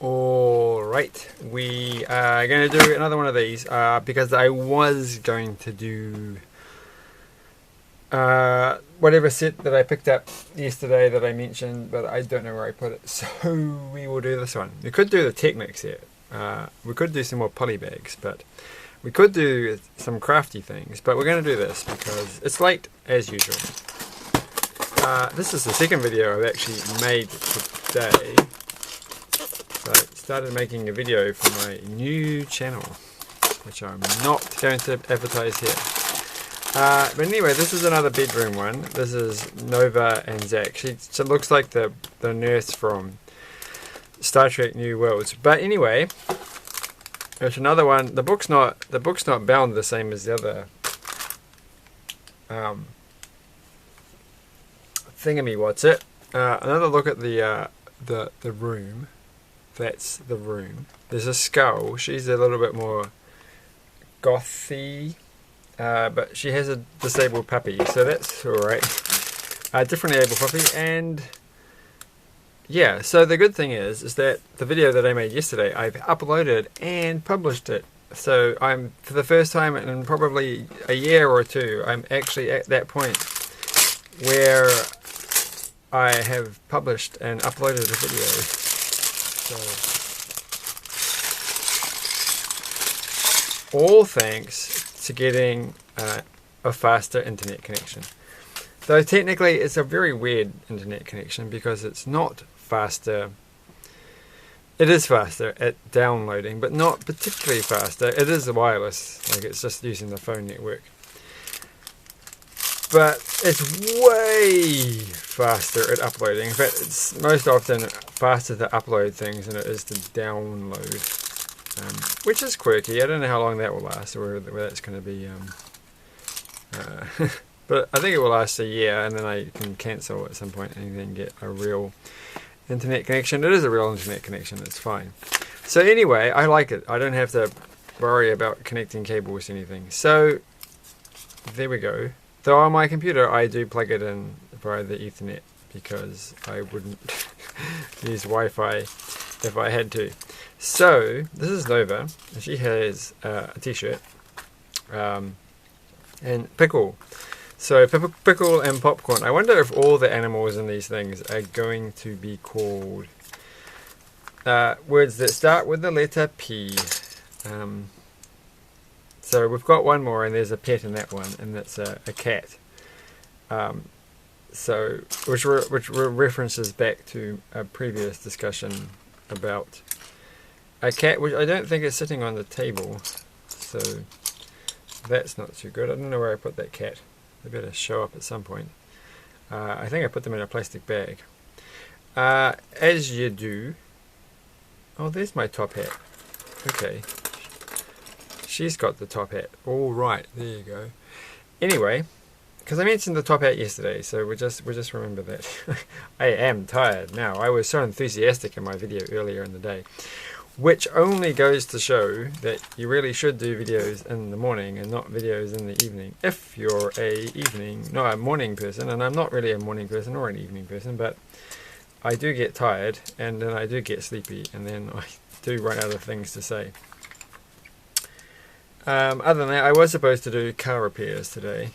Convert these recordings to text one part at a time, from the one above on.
Alright, we are going to do another one of these because I was going to do whatever set that I picked up yesterday that I mentioned, but I don't know where I put it, so we will do this one. We could do the Technic set, we could do some more polybags, but we could do some crafty things, but we're going to do this because it's late as usual. This is the second video I've actually made today. So I started making a video for my new channel, which I'm not going to advertise here. But anyway, this is another bedroom one. This is Nova and Zach. She looks like the nurse from Star Trek New Worlds. But anyway, there's another one. The book's not bound the same as the other thingammy. What's it? Another look at the room. That's the room. There's a skull. She's a little bit more gothy, but she has a disabled puppy, so that's alright. Differently able puppy, and yeah, so the good thing is that the video that I made yesterday, I've uploaded and published it. So I'm, for the first time in probably a year or two, I'm actually at that point where I have published and uploaded a video. So, all thanks to getting a faster internet connection. Though technically it's a very weird internet connection because it's not faster. It is faster at downloading, but not particularly faster. It is wireless, like it's just using the phone network. But it's way faster at uploading. In fact, it's most often faster to upload things than it is to download, which is quirky. I don't know how long that will last, or whether that's going to be. But I think it will last a year, and then I can cancel at some point and then get a real internet connection. It is a real internet connection. It's fine. So anyway, I like it. I don't have to worry about connecting cables to anything. So there we go. Though on my computer I do plug it in via the Ethernet because I wouldn't use Wi-Fi if I had to. So this is Nova. She has a t-shirt and Pickle. So Pickle and Popcorn. I wonder if all the animals in these things are going to be called words that start with the letter P. So we've got one more, and there's a pet in that one, and that's a cat. So which references back to a previous discussion about a cat, which I don't think is sitting on the table. So that's not too good. I don't know where I put that cat. They better show up at some point. I think I put them in a plastic bag. As you do. Oh, there's my top hat. Okay. She's got the top hat. All right, there you go. Anyway, because I mentioned the top hat yesterday, so we just remember that. I am tired now. I was so enthusiastic in my video earlier in the day, which only goes to show that you really should do videos in the morning and not videos in the evening. If you're a morning person, and I'm not really a morning person or an evening person, but I do get tired, and then I do get sleepy, and then I do run out of things to say. Other than that, I was supposed to do car repairs today.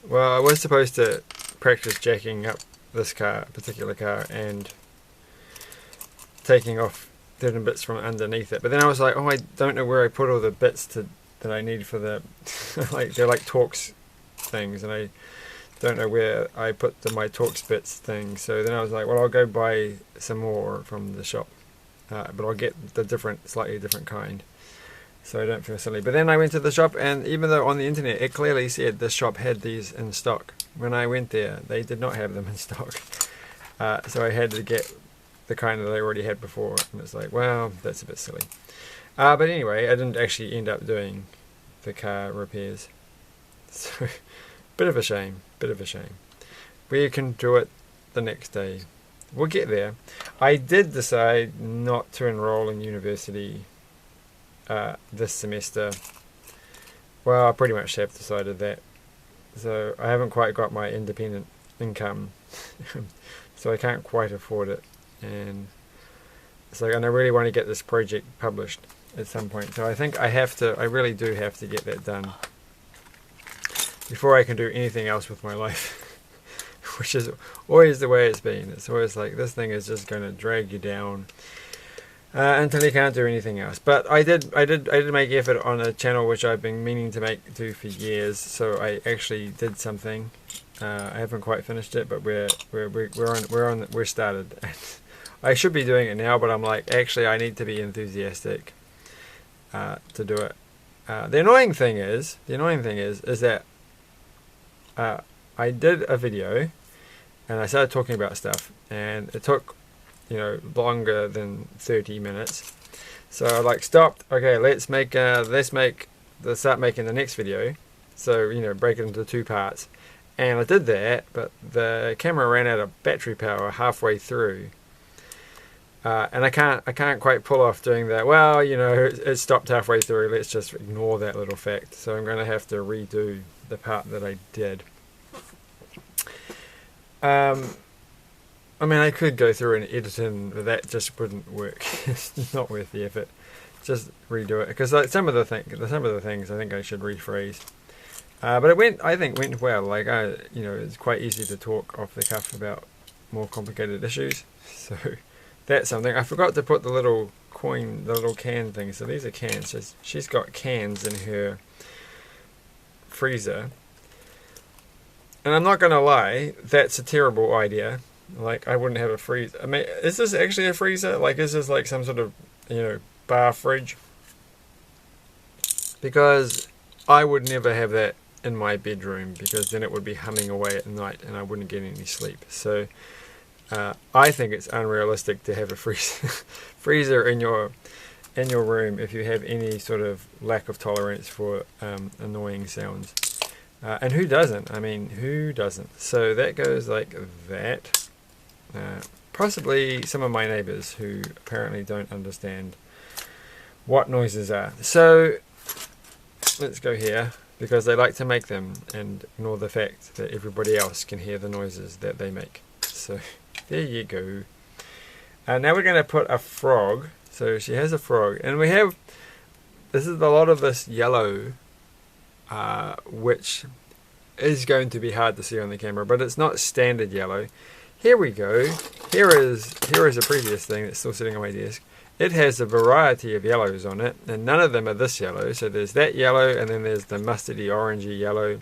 Well, I was supposed to practice jacking up this particular car, and taking off certain bits from underneath it. But then I was like, oh, I don't know where I put all the bits that I need for the they're like Torx things, and I don't know where I put my Torx bits thing. So then I was like, well, I'll go buy some more from the shop, but I'll get the slightly different kind, so I don't feel silly. But then I went to the shop, and even though on the internet it clearly said this shop had these in stock, when I went there they did not have them in stock. So I had to get the kind that I already had before, and it's like, well, that's a bit silly. But anyway, I didn't actually end up doing the car repairs, so bit of a shame. We can do it the next day. We'll get there. I did decide not to enroll in university this semester. Well, I pretty much have decided that. So I haven't quite got my independent income, so I can't quite afford it. And So, and I really want to get this project published at some point. So I think I really do have to get that done before I can do anything else with my life. Which is always the way it's been. It's always like this thing is just going to drag you down until you can't do anything else. But I did make effort on a channel which I've been meaning to do for years. So I actually did something. I haven't quite finished it, but we're started. I should be doing it now, but I'm like, actually, I need to be enthusiastic to do it. The annoying thing is that I did a video and I started talking about stuff, and it took, longer than 30 minutes. So I like stopped. Okay, let's start making the next video. So break it into 2 parts, and I did that, but the camera ran out of battery power halfway through. And I can't quite pull off doing that. Well, it stopped halfway through. Let's just ignore that little fact. So I'm going to have to redo the part that I did. I mean, I could go through and edit in, but that just wouldn't work. It's not worth the effort. Just redo it, because like some of the things I think I should rephrase. But I think went well. Like it's quite easy to talk off the cuff about more complicated issues. So that's something. I forgot to put the little coin, the little can thing. So these are cans. So she's got cans in her freezer. And I'm not going to lie, that's a terrible idea. Like, I wouldn't have a freezer. I mean, is this actually a freezer? Like, is this like some sort of, bar fridge? Because I would never have that in my bedroom, because then it would be humming away at night and I wouldn't get any sleep. So, I think it's unrealistic to have a freezer in your room if you have any sort of lack of tolerance for annoying sounds. And who doesn't? I mean, who doesn't? So that goes like that. Possibly some of my neighbors who apparently don't understand what noises are. So let's go here, because they like to make them and ignore the fact that everybody else can hear the noises that they make. So there you go. Now we're going to put a frog. So she has a frog, and this is a lot of this yellow, which is going to be hard to see on the camera, but it's not standard yellow. Here we go. Here is a previous thing that's still sitting on my desk. It has a variety of yellows on it, and none of them are this yellow. So there's that yellow, and then there's the mustardy orangey yellow,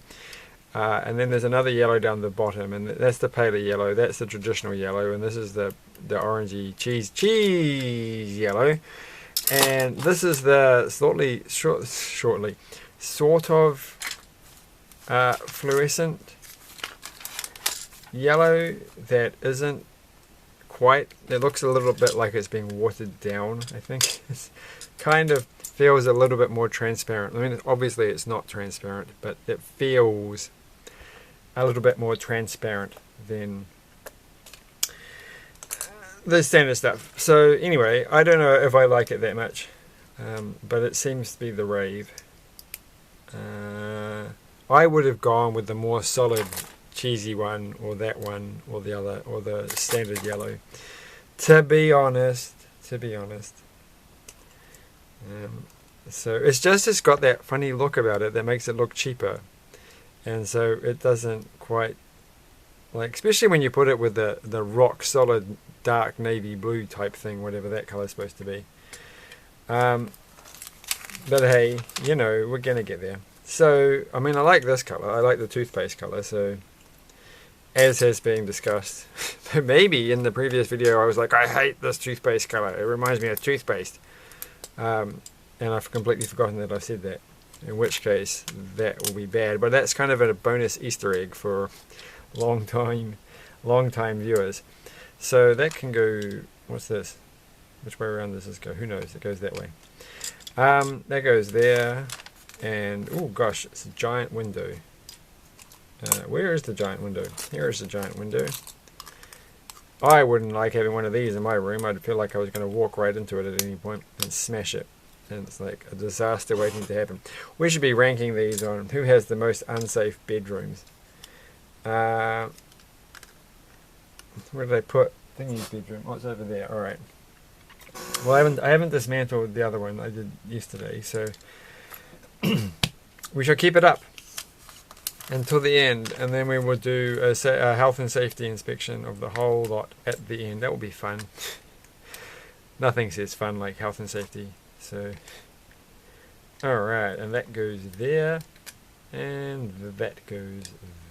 and then there's another yellow down the bottom, and that's the paler yellow. That's the traditional yellow, and this is the orangey cheese yellow, and this is the sort of fluorescent yellow that isn't quite. It looks a little bit like it's being watered down. I think it kind of feels a little bit more transparent. I mean, obviously it's not transparent, but it feels a little bit more transparent than the standard stuff. So anyway, I don't know if I like it that much, but it seems to be the rave. I would have gone with the more solid cheesy one, or that one, or the other, or the standard yellow, to be honest. So it's got that funny look about it that makes it look cheaper, and so it doesn't quite, like, especially when you put it with the rock solid dark navy blue type thing, whatever that color is supposed to be. But hey, we're gonna get there. So I mean, I like this color. I like the toothpaste color. So, as has been discussed, maybe in the previous video I was like, I hate this toothpaste color. It reminds me of toothpaste. And I've completely forgotten that I said that. In which case, that will be bad. But that's kind of a bonus Easter egg for long time viewers. So that can go. What's this? Which way around does this go? Who knows? It goes that way. That goes there. And oh gosh, it's a giant window. Where is the giant window? Here is the giant window. I wouldn't like having one of these in my room. I'd feel like I was going to walk right into it at any point and smash it. And it's like a disaster waiting to happen. We should be ranking these on who has the most unsafe bedrooms. Where did I put Thingy's bedroom? What's over there? Alright. Well, I haven't dismantled the other one I did yesterday, so we shall keep it up until the end, and then we will do a health and safety inspection of the whole lot at the end. That will be fun. Nothing says fun like health and safety. So, alright, and that goes there, and that goes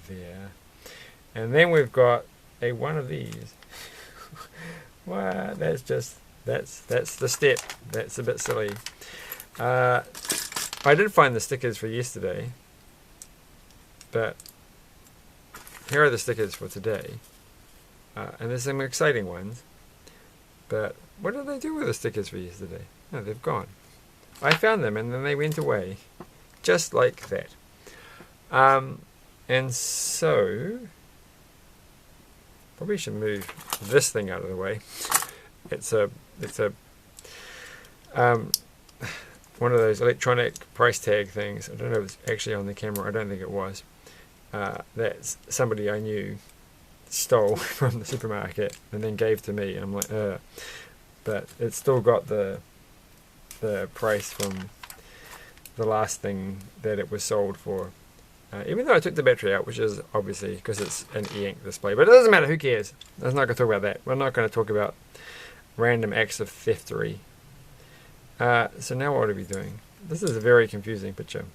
there. And then we've got a one of these. Wow, that's the step. That's a bit silly. I did find the stickers for yesterday, but here are the stickers for today. And there's some exciting ones. But what did they do with the stickers for yesterday? No, they've gone. I found them and then they went away. Just like that. And so probably should move this thing out of the way. It's a one of those electronic price tag things. I don't know if it's actually on the camera. I don't think it was. That somebody I knew stole from the supermarket and then gave to me. And I'm like, but it's still got the price from the last thing that it was sold for. Even though I took the battery out, which is obviously because it's an e-ink display. But it doesn't matter, who cares? I'm not going to talk about that. We're not going to talk about random acts of theftery. So now what are we doing? This is a very confusing picture.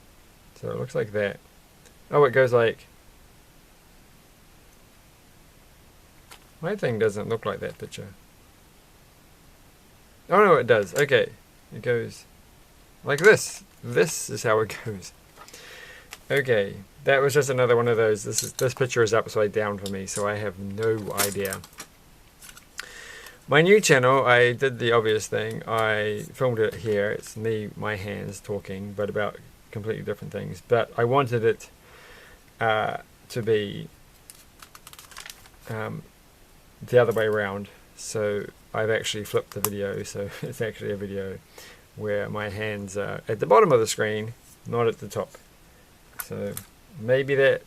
So it looks like that. Oh, it goes like... My thing doesn't look like that picture. Oh no, it does. Okay. It goes like this. This is how it goes. Okay. That was just another one of those. This picture is upside down for me, so I have no idea. My new channel, I did the obvious thing. I filmed it here. It's me, my hands talking, but about completely different things. But I wanted it to be the other way around. So I've actually flipped the video. So it's actually a video where my hands are at the bottom of the screen, not at the top. So maybe that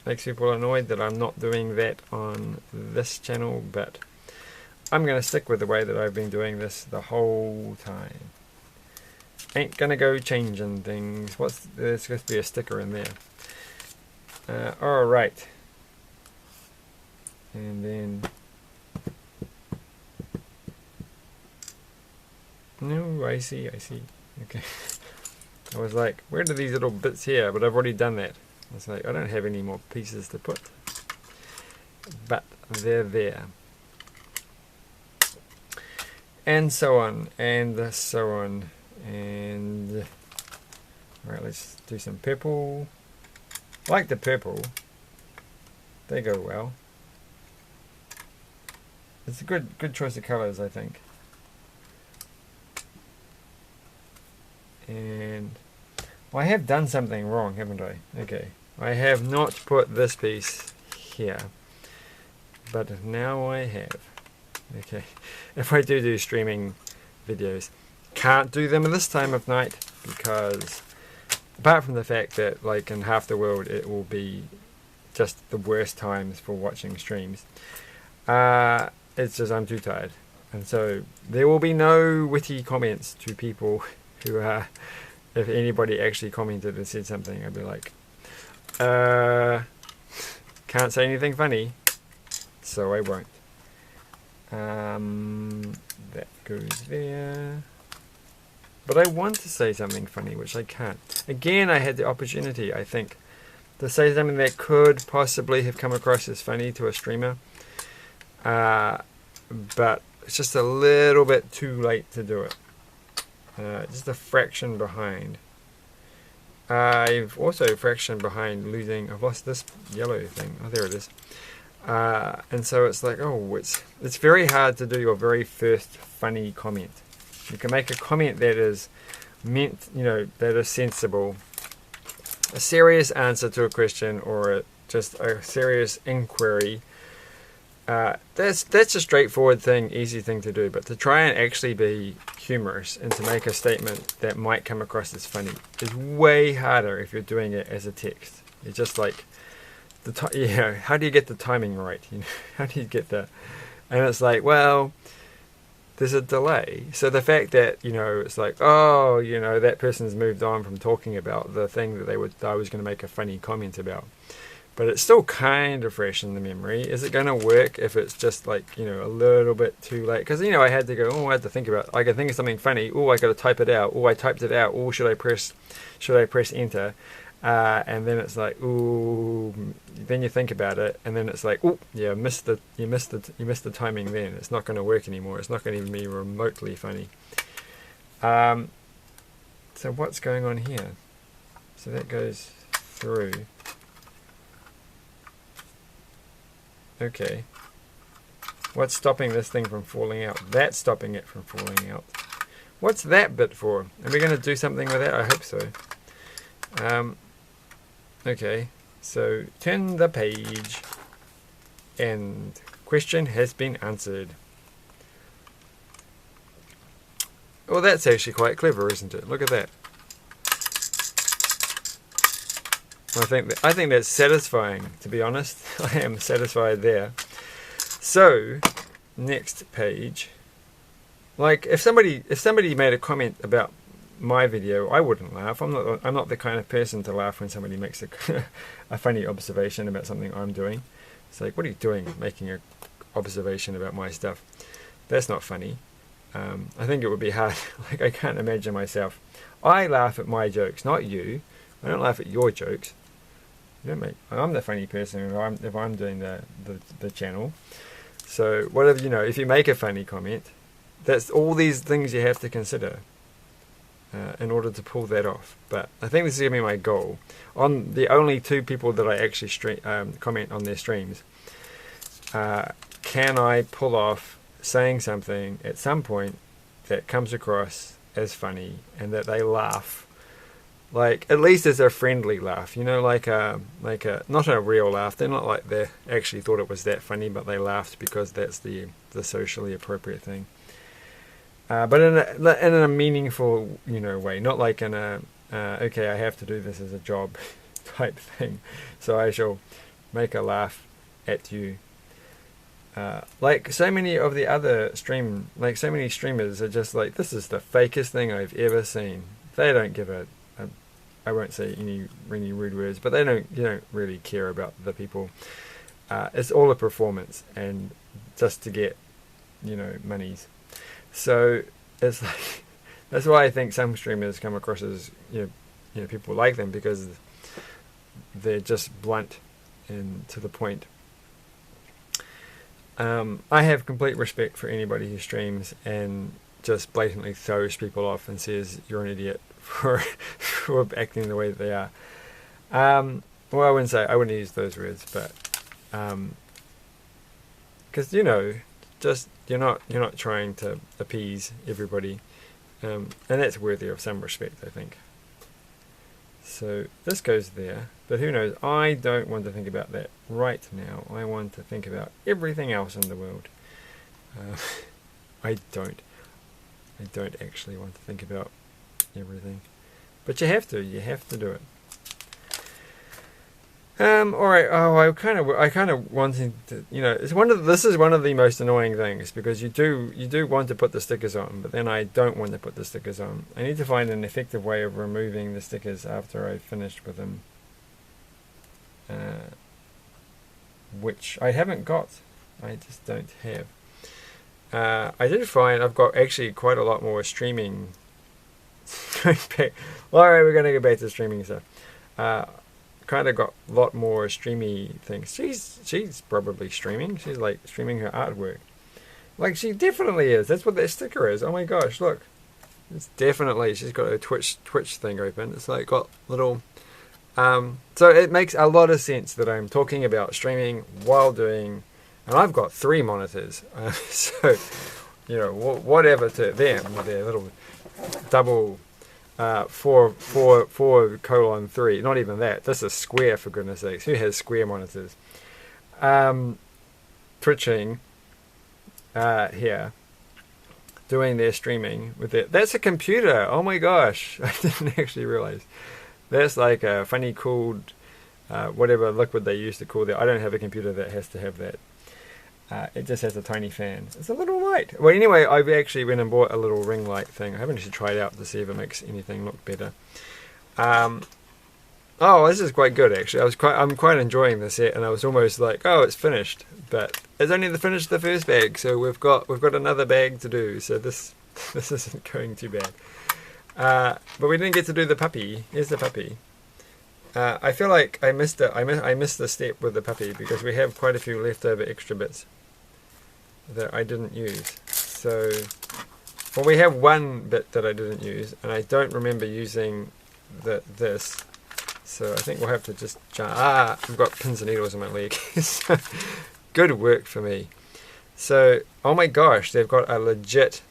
makes people annoyed that I'm not doing that on this channel, but I'm going to stick with the way that I've been doing this the whole time. Ain't going to go changing things. There's supposed to be a sticker in there. Alright. And then... No, I see. Okay. I was like, where do these little bits here? But I've already done that. I was like, I don't have any more pieces to put. But they're there. And so on, and so on, and... Alright, let's do some purple. I like the purple. They go well. It's a good choice of colours, I think. And... Well, I have done something wrong, haven't I? Okay. I have not put this piece here. But now I have. Okay, if I do streaming videos, can't do them at this time of night because apart from the fact that like in half the world it will be just the worst times for watching streams, it's just I'm too tired, and so there will be no witty comments to people who are, if anybody actually commented and said something, I'd be like, can't say anything funny, so I won't. That goes there. But I want to say something funny, which I can't. Again, I had the opportunity, I think, to say something that could possibly have come across as funny to a streamer. But it's just a little bit too late to do it. Just a fraction behind. I've also a fraction behind losing... I've lost this yellow thing. Oh, there it is. And so it's like, oh, it's very hard to do your very first funny comment. You can make a comment that is meant, that is sensible, a serious answer to a question, or just a serious inquiry. That's a straightforward thing, easy thing to do. But to try and actually be humorous and to make a statement that might come across as funny is way harder if you're doing it as a text. It's just like, how do you get the timing right? How do you get that? And it's like, well, there's a delay. So the fact that, you know, it's like, oh, you know, that person's moved on from talking about the thing that I was going to make a funny comment about, but it's still kind of fresh in the memory. Is it going to work if it's just like, you know, a little bit too late? Because, you know, I had to go, oh, I had to think about, I could think of something funny. Oh, I got to type it out. Oh, I typed it out. Oh, should I press enter? And then it's like, ooh, then you think about it, and then it's like, oh, yeah, you missed the timing. Then it's not going to work anymore. It's not going to even be remotely funny. So what's going on here? So that goes through. Okay. What's stopping this thing from falling out? That's stopping it from falling out. What's that bit for? Are we going to do something with that? I hope so. Okay, so turn the page, and question has been answered. Well, that's actually quite clever, isn't it? Look at that. I think that's satisfying, to be honest. I am satisfied there. So, next page. Like, if somebody made a comment about my video, I wouldn't laugh. I'm not the kind of person to laugh when somebody makes a funny observation about something I'm doing. It's like, what are you doing, making an observation about my stuff? That's not funny. I think it would be hard. Like, I can't imagine myself. I laugh at my jokes, not you. I don't laugh at your jokes. I'm the funny person if I'm doing the channel. So whatever, you know, if you make a funny comment, that's all these things you have to consider in order to pull that off. But I think this is going to be my goal. On the only 2 people that I actually comment on their streams, can I pull off saying something at some point that comes across as funny and that they laugh, like at least as a friendly laugh, you know, like a not a real laugh. They're not like they actually thought it was that funny, but they laughed because that's the socially appropriate thing. But in a meaningful, you know, way, not like in a okay, I have to do this as a job type thing, so I shall make a laugh at you. Like so many of the other so many streamers are just like, this is the fakest thing I've ever seen. They don't give I won't say any rude words, but you don't really care about the people. It's all a performance, and just to get, you know, monies. So it's like, that's why I think some streamers come across as, you know, people like them, because they're just blunt and to the point. I have complete respect for anybody who streams and just blatantly throws people off and says you're an idiot for acting the way that they are. Well, I wouldn't use those words, but because, you know, just you're not trying to appease everybody, and that's worthy of some respect, I think. So this goes there, but who knows? I don't want to think about that right now. I want to think about everything else in the world. I don't actually want to think about everything, but you have to do it. All right. Oh, I kind of wanting to, you know, this is one of the most annoying things, because you do want to put the stickers on, but then I don't want to put the stickers on. I need to find an effective way of removing the stickers after I've finished with them, which I haven't got. I just don't have. I did find I've got actually quite a lot more streaming. Alright, we're going to go back to streaming stuff. Kind of got a lot more streamy things. She's probably streaming. She's like streaming her artwork. Like, she definitely is. That's what that sticker is. Oh my gosh, look. It's definitely, she's got a Twitch thing open. It's like got little... so it makes a lot of sense that I'm talking about streaming while doing... And I've got 3 monitors. So, you know, whatever to them with their little double... 4:3. Not even that. This is square, for goodness sakes. Who has square monitors? Twitching here, doing their streaming with it. That's a computer. Oh my gosh, I didn't actually realize. That's like a funny cooled whatever liquid they used to cool that. I don't have a computer that has to have that. It just has a tiny fan. It's a little light. Well, anyway, I've actually went and bought a little ring light thing. I haven't actually tried it out to see if it makes anything look better. Oh, this is quite good actually. I'm quite enjoying this set, and I was almost like, oh, it's finished, but it's only the finish of the first bag, so we've got another bag to do. So this isn't going too bad. But we didn't get to do the puppy. Here's the puppy. I feel like I missed it. I missed the step with the puppy because we have quite a few leftover extra bits that I didn't use. So, well, we have one bit that I didn't use, and I don't remember using this. So I think we'll have to just jump. I've got pins and needles in my leg. So, good work for me. So, oh my gosh, they've got a legit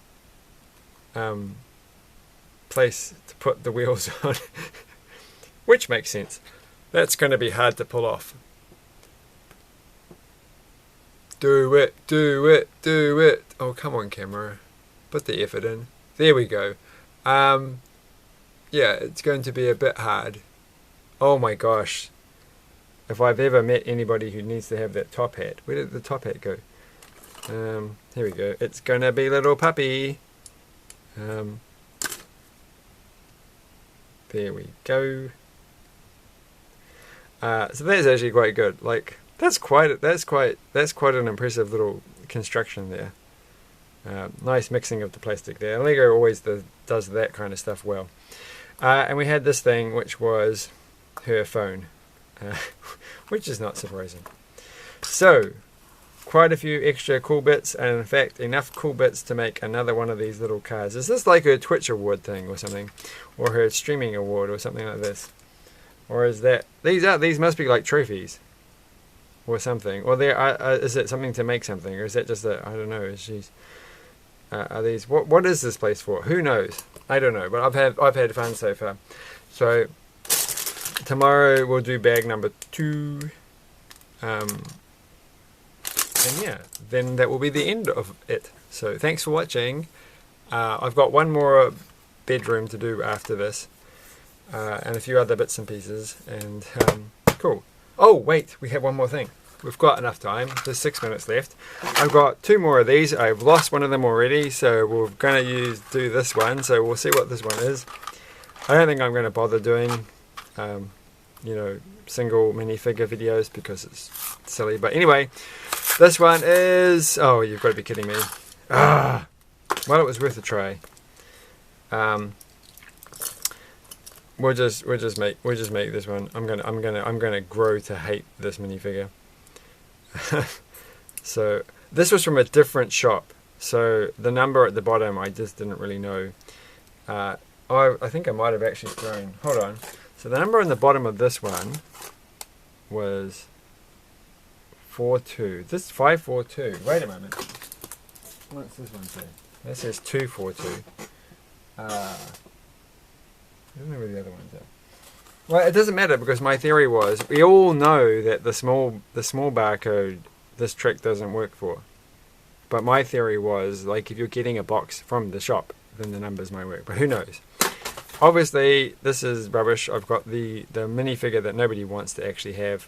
place to put the wheels on. Which makes sense. That's going to be hard to pull off. Do it, do it, do it. Oh, come on, camera. Put the effort in. There we go. Yeah, it's going to be a bit hard. Oh my gosh. If I've ever met anybody who needs to have that top hat. Where did the top hat go? Here we go. It's going to be little puppy. There we go. So that's actually quite good. Like, that's quite an impressive little construction there. Nice mixing of the plastic there. Lego always does that kind of stuff well. And we had this thing, which was her phone, which is not surprising. So, quite a few extra cool bits, and in fact, enough cool bits to make another one of these little cars. Is this like her Twitch award thing or something, or her streaming award or something like this? Or is that these must be like trophies or something? Or is it something to make something, or is that just I don't know? Are these what is this place for? Who knows? I don't know, but I've had fun so far. So tomorrow we'll do bag number 2, and yeah, then that will be the end of it. So thanks for watching. I've got one more bedroom to do after this. And a few other bits and pieces, and cool. Oh wait, we have one more thing. We've got enough time. There's 6 minutes left. I've got 2 more of these. I've lost one of them already, so we're going to do this one. So we'll see what this one is. I don't think I'm going to bother doing, single minifigure videos because it's silly. But anyway, this one is. Oh, you've got to be kidding me. Well, it was worth a try. We'll just make this one. I'm gonna grow to hate this minifigure. So this was from a different shop. So the number at the bottom I just didn't really know. I think I might have actually thrown. Hold on. So the number on the bottom of this one was 42. This is 542. Wait a moment. What's this one say? That says 242. I don't know where the other ones are. Well, it doesn't matter because my theory was we all know that the small barcode this trick doesn't work for. But my theory was like if you're getting a box from the shop, then the numbers might work. But who knows? Obviously, this is rubbish. I've got the minifigure that nobody wants to actually have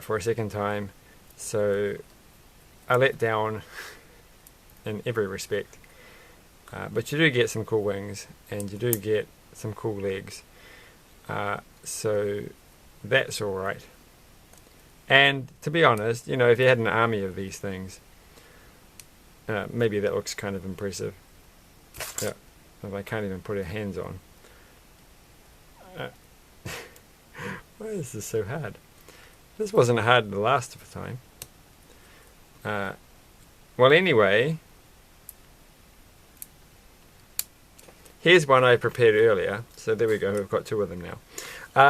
for a second time. So I let down in every respect. But you do get some cool wings, and you do get some cool legs, so that's alright. And to be honest, if you had an army of these things, maybe that looks kind of impressive. Yeah, if I can't even put her hands on. Why is this so hard? This wasn't hard the last of the time. Well, anyway, here's one I prepared earlier. So there we go. We've got 2 of them now.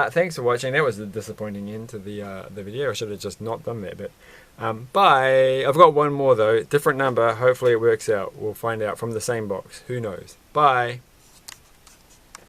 Thanks for watching. That was a disappointing end to the video. I should have just not done that bit. Bye. I've got one more though. Different number. Hopefully it works out. We'll find out from the same box. Who knows? Bye.